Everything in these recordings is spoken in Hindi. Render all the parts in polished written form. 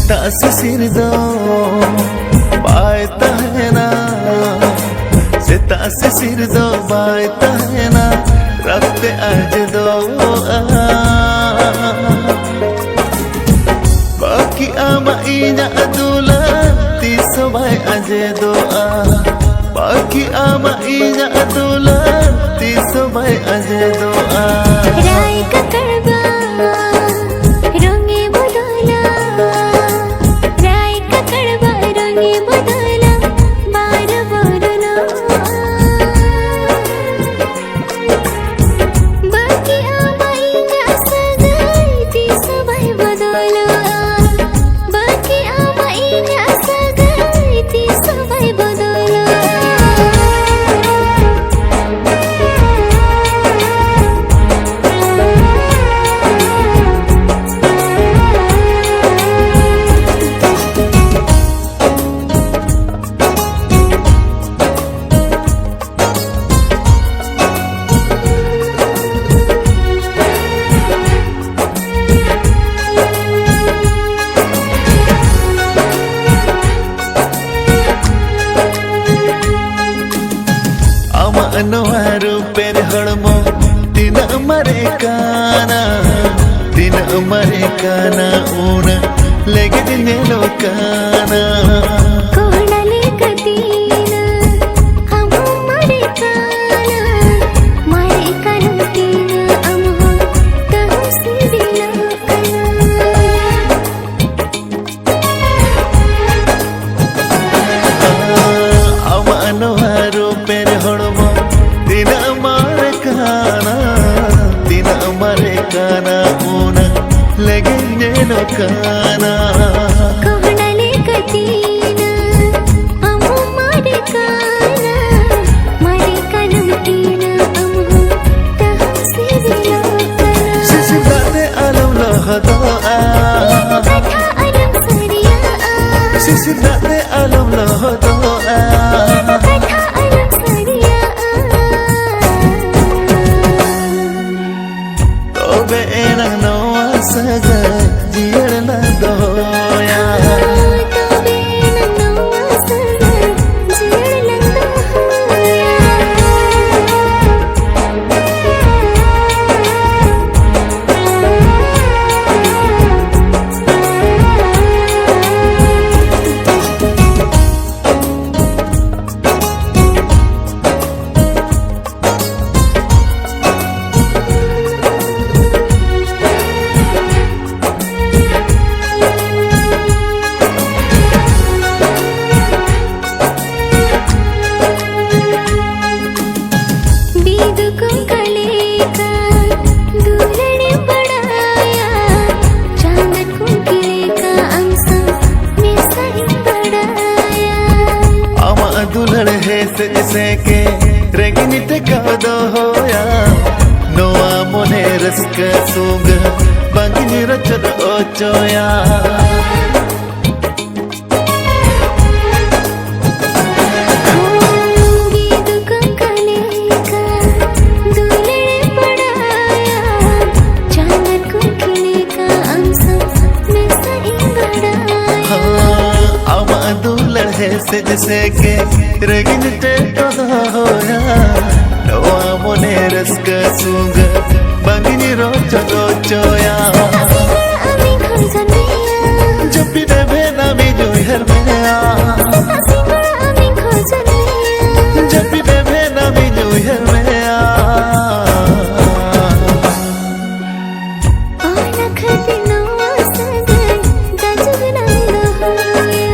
सेता सिर दो बायता है ना, सेता सिर दो बायता है ना, रखते आज दो बाकी आमा इना अदुला तीसो बाय अजे दोआ, बाकी आमा इना अदुला तीसो बाय अजे दोआ। राय का करबा रंगे बदला, राय का करबा रंगे बदला, बार बदला बाकी आमा इना सगाई तीसो बाय बदला, बाकी आमा इना सगाई तीसो बाय बदला। अनुहारू पेर हड़मो दिन मरे काना, दिन मरे काना ऊन लेगे दिन लोकाना कोहड़ाले कतीना हम मरे काना, मरे काना तीना हम हो तहसी दिला काना। अब अनुहारू पेर हड़मो दिन मरे काना, दिन मरे काना ऊन लेगे दिन लोकाना। कोहड़ाले कतीना हम मरे काना, मरे काना तीना हम हो तहसी दिला काना। सिसिदाते आलम लहदोआ, कथा आलम सरिया, सिसिदाते आलम लहदोआ, कथा आलम सरिया तोबे एना नवा सगा जियर ना दोया। तोबे एना नवा सगा जियर ना दोया। दुल्हन है से के रेगिनी ते कदो होया, नोआ मोने रस्क सुंग बंगिनी रचद ओचोया। से के रेगिन ते कदो होया, नोआ मोने रस्क सुंग बंगिनी रचद ओचोया। जब भी देवे ना मी जो हर मेरा, जब भी देवे ना मी जो हर मेरा। खती नोआ सगाई जाजुला दोया।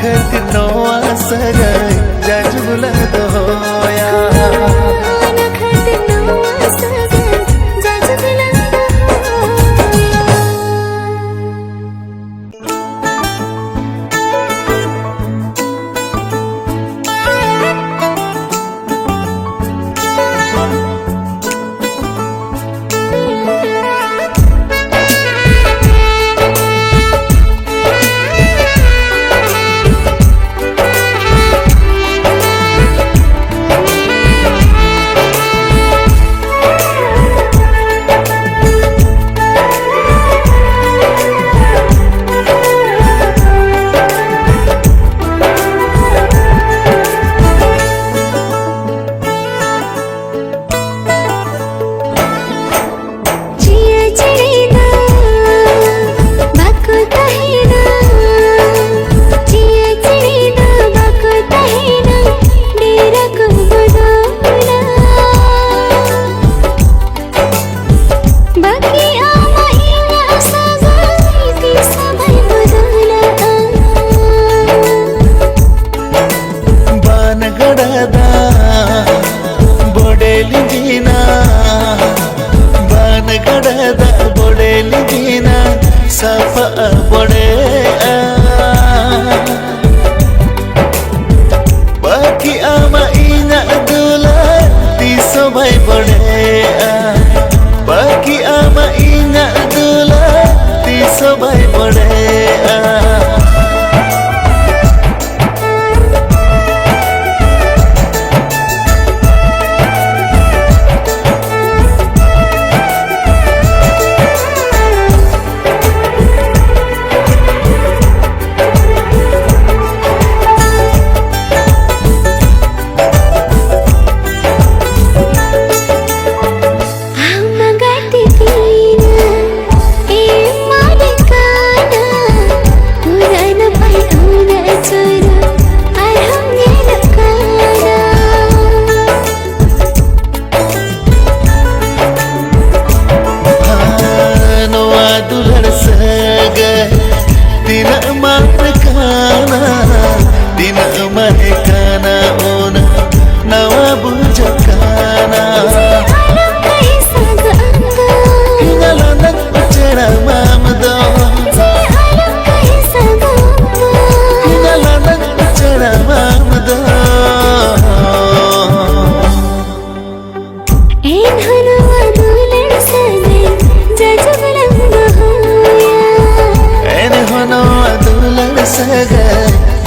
खती नोआ सगाई जाजुला दोया।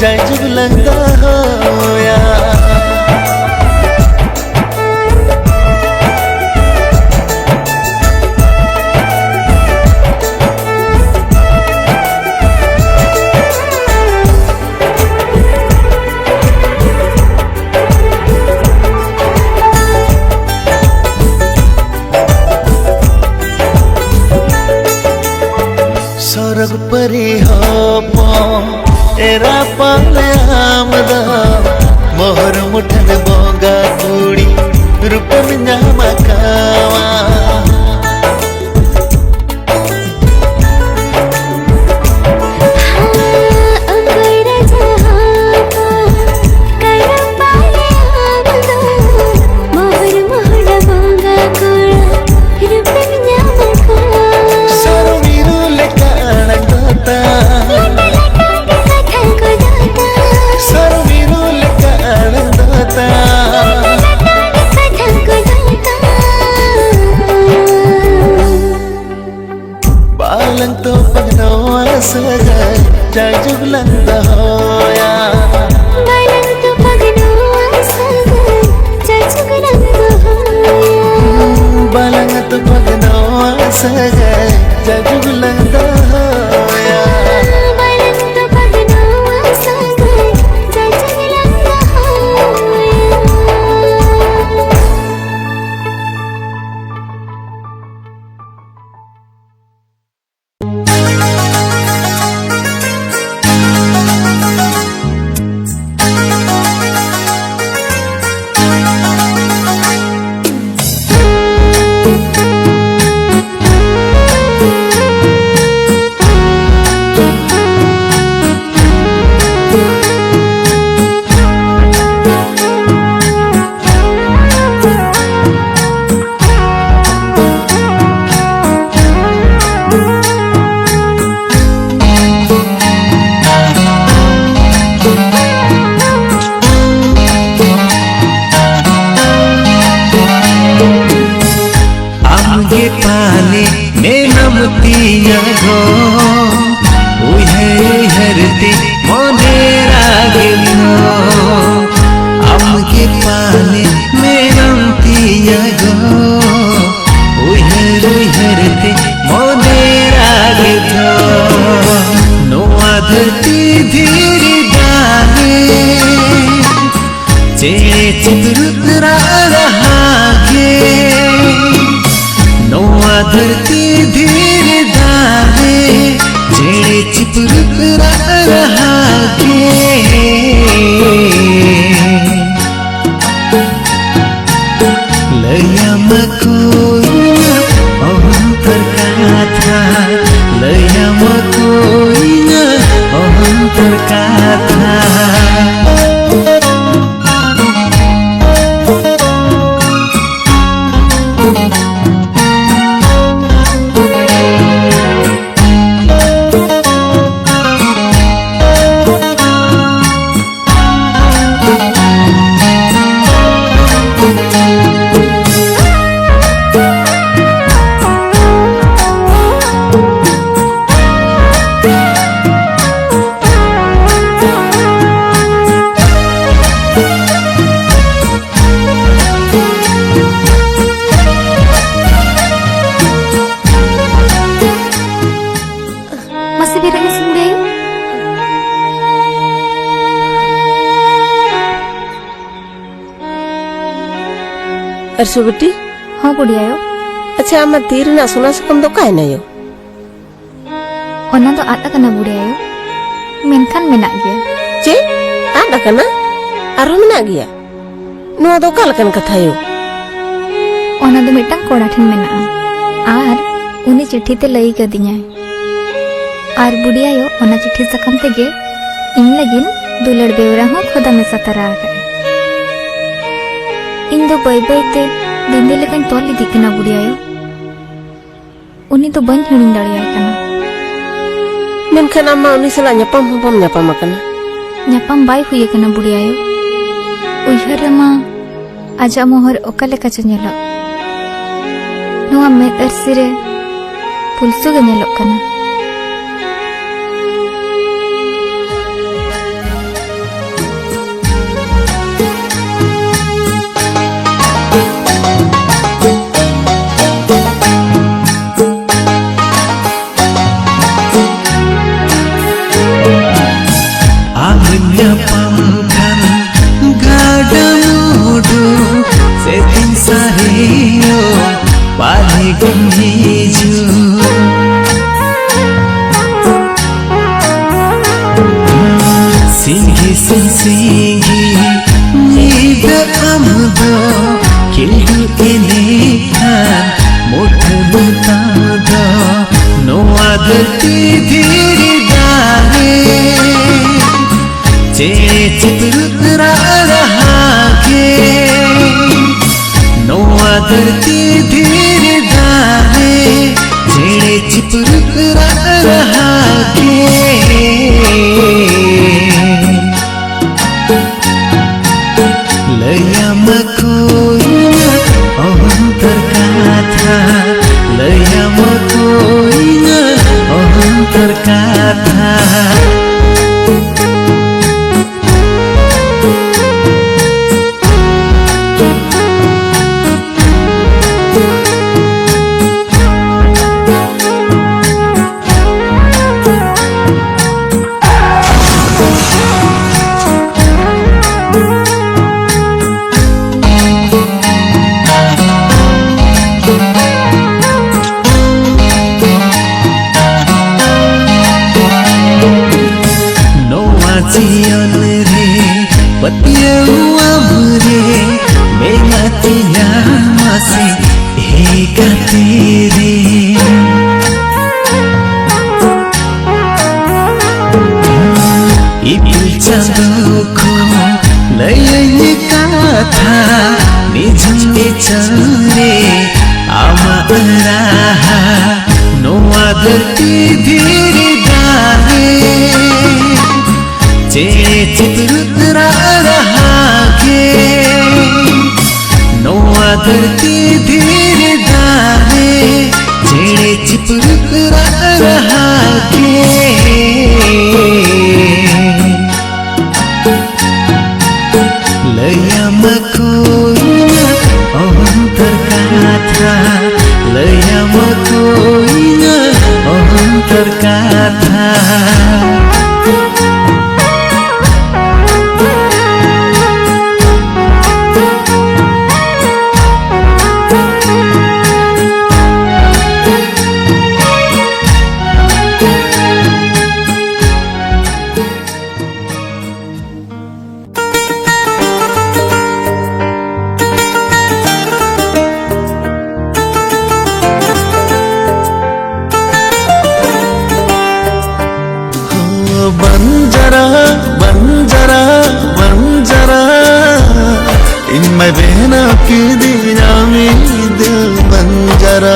जय जुगलंदा होया स्वर्ग परी हो एरा पाले आमदा मोहर मुठन बोगा कुड़ी रूप में नामा कावा बालंग तो पगनो सजा जय जुगलंदा होया बालंग तो पगनो सजा जय जुगलंदा होया बालंग तो पगनो सजा जय जुगलंदा होया बालंग तो पगनो सजा जय जुगलंदा होया धरती धीरे दावे जेड़े चिपरुक रहा के लया मकोई अहंकार का था लया मकोई अहंकार का था अर्शु बेटी हाँ बुढ़िया यो अच्छा आमा तीर ना सोना सकम दो काय ना यो ओना तो आदा कना बुढ़िया यो मेनखान मेना गया चे आदा कना आरो मेना गया नुआ दो काल कन कथा यो ओना दो मिटang कोड़ा ठिन मेना आर उनी चिट्ठी ते लई कदिया आर बुढ़िया यो ओना चिट्ठी सकम ते गे इन लगिन दुलड़ बेवरा हो खुदा में सतरा गए इन दो बाय बाय ते दिंदे लेकिन तोल दी कना बुढ़िया यो उनी तो बंद हिड़िन दाड़िया कना मेनखान आमा उनी सला न्यापाम हबम न्यापाम कना न्यापाम बाय हुई कना बुढ़िया यो उयहर मा आजा मोहर ओका लेका चनेला नुआ में अरसिरे पुलसु गनेलो कना धरती धीरे धारे जेड़े चिपरुक रहा के लया मकोई अहंतर कथा लया मकोई अहंतर कथा जीवन रे पतिया भरे बेमतिया मासे एक तेरे इपिल चंदको लय कथा निझुंगे चरे आमरा नोआ धरती धीरे धारे जेड़े चिपरुक रहा के नोआ धरती धीरे धारे जेड़े चिपरुक रहा के लया मकोई अहंतर कथा लया मकोई अहंतर कथा बंजरा बंजरा इनमें बहना की दिया में दिल बंजरा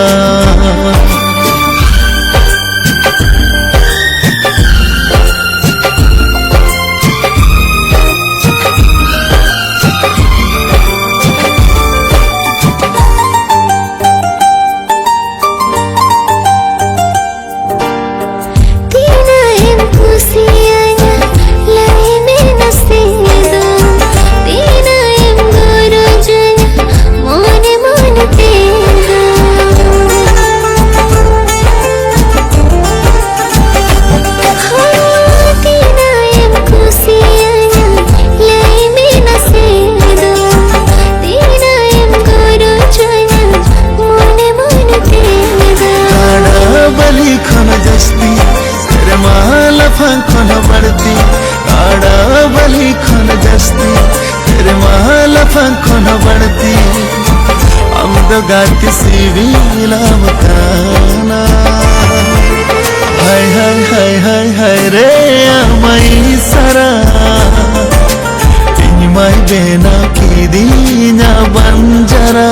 खन बढ़ती काड़ा बली खन जस्ती तेरे माल खन बढ़ती हम तो गाती सीवी लामकाना हाय हाय हाय हाय हाय रे अमई सरा इन माई बेना की दीना बंजरा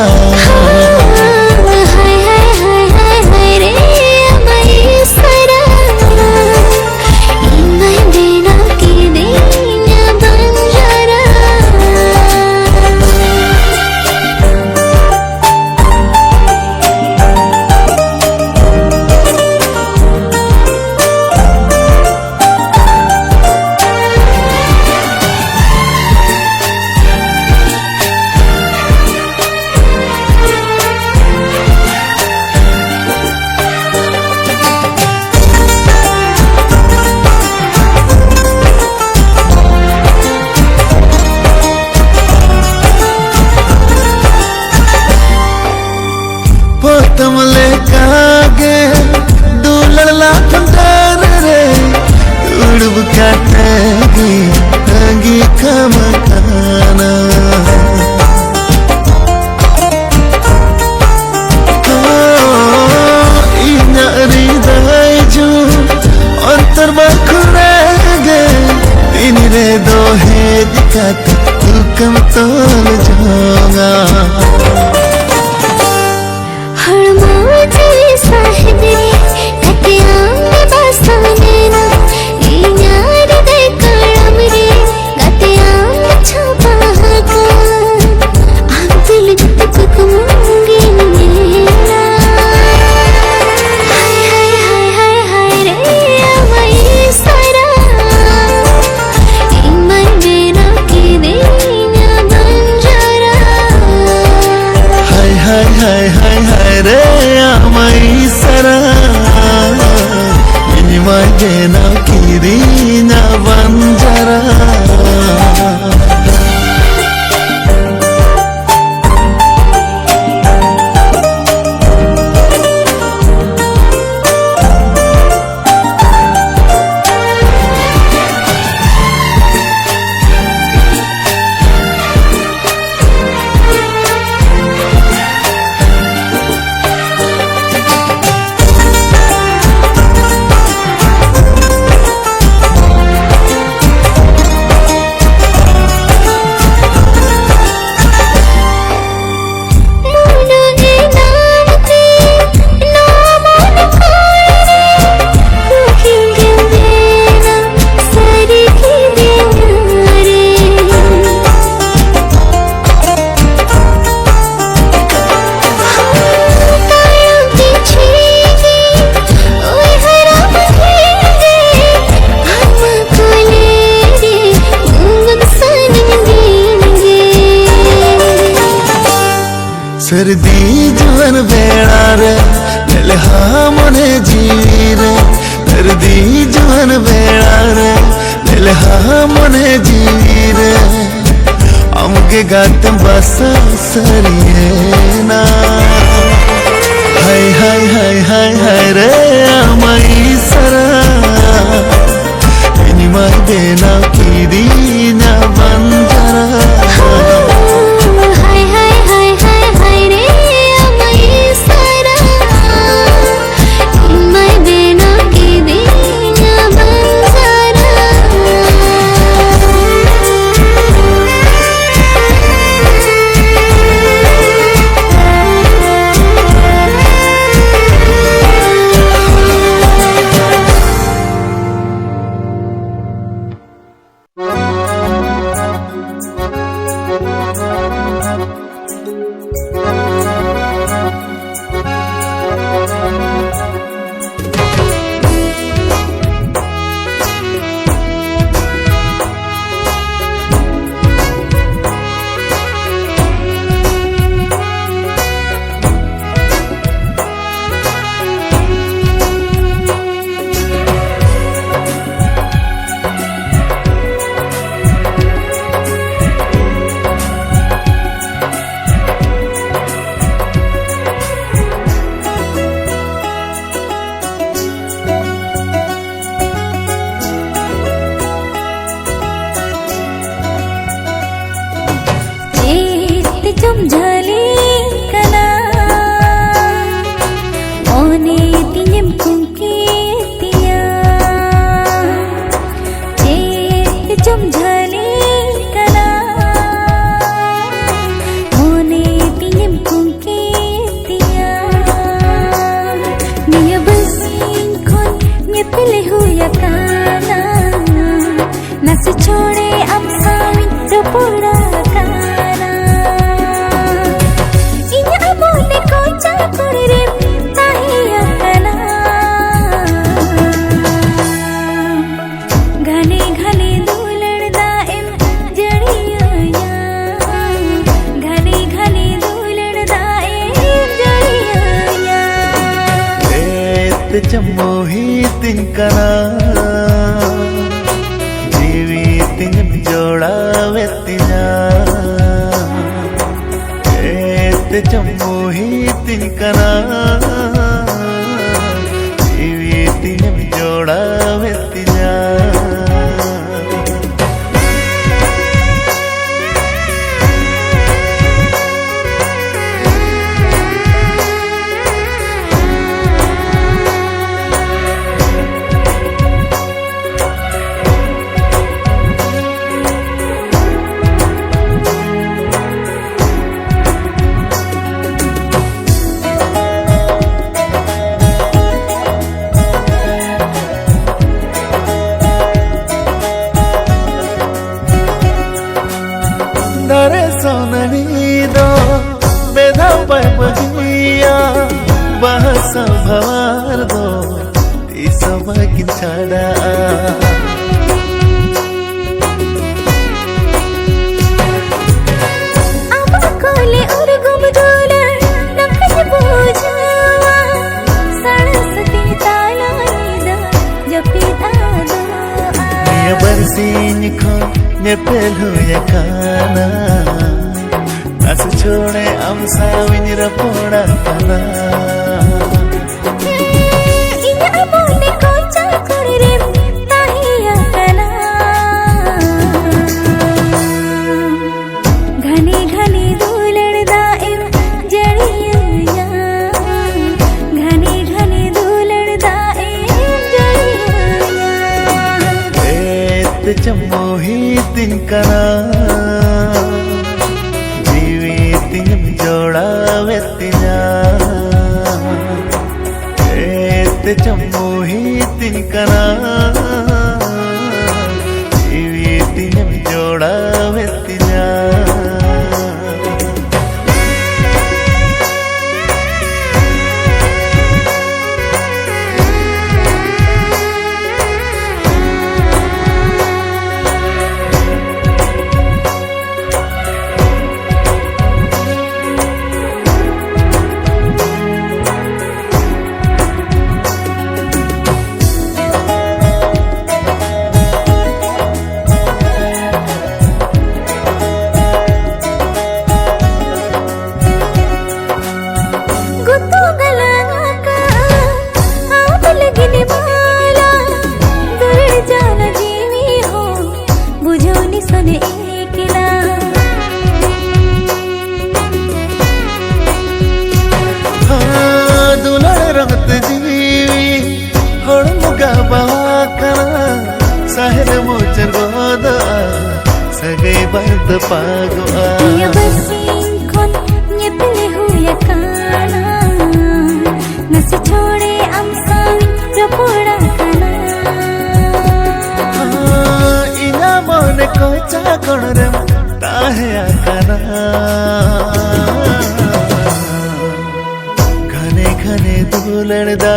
सर्दी जुवन बेड़ारे ले हाँ मने जीरे सर्दी जुवन बेड़ारे ले हाँ मने जीरे अमगे गात बसा सरिये ना हाय हाय हाय हाय हाय रे अमाई सरा इनी माय देना पीदी ना बंजरा हाय हाय हाय हाय हाय रे अमई सारा मैं बिना के देना बंजारा छोड़े अब साविन रोपोड़ा काना इन्या बोले को चाकुर रे ताहिया कना घने घने दूलड़दा एम जड़िया घने घने दूलड़दा एम जड़िया एत चमोही तिंकना जोड़ा वेतिना एत चमोही तिंकना जीवी तिन जोड़ा वेतिना दरे सोननी दो बेधा बगिया बहस भवार दो तीसम किंचड़ा अब कोले और गुबदोला नखज बोझावा सड़सती ताला दा जपी दादा ये बरसीन खो ने पेलु या काना नस छोड़े हम साविन रपोड़ा काना इन्या बोले को चाकुर रे ताहिया कना घने घने दूलड़दा एम जड़िया घने घने दूलड़दा एम जड़िया एत चमोही तिंकना जीवी तिन जोड़ा वेतिना एत चमोही तिंकना जीवी तिन जोड़ा वेतिना तपागोआ Iya basing kon nyepele huya kana Nasi chode am sawi rapoda kana इना मन को चाकण रे ताहे आकाना घने घने दुलड़ दा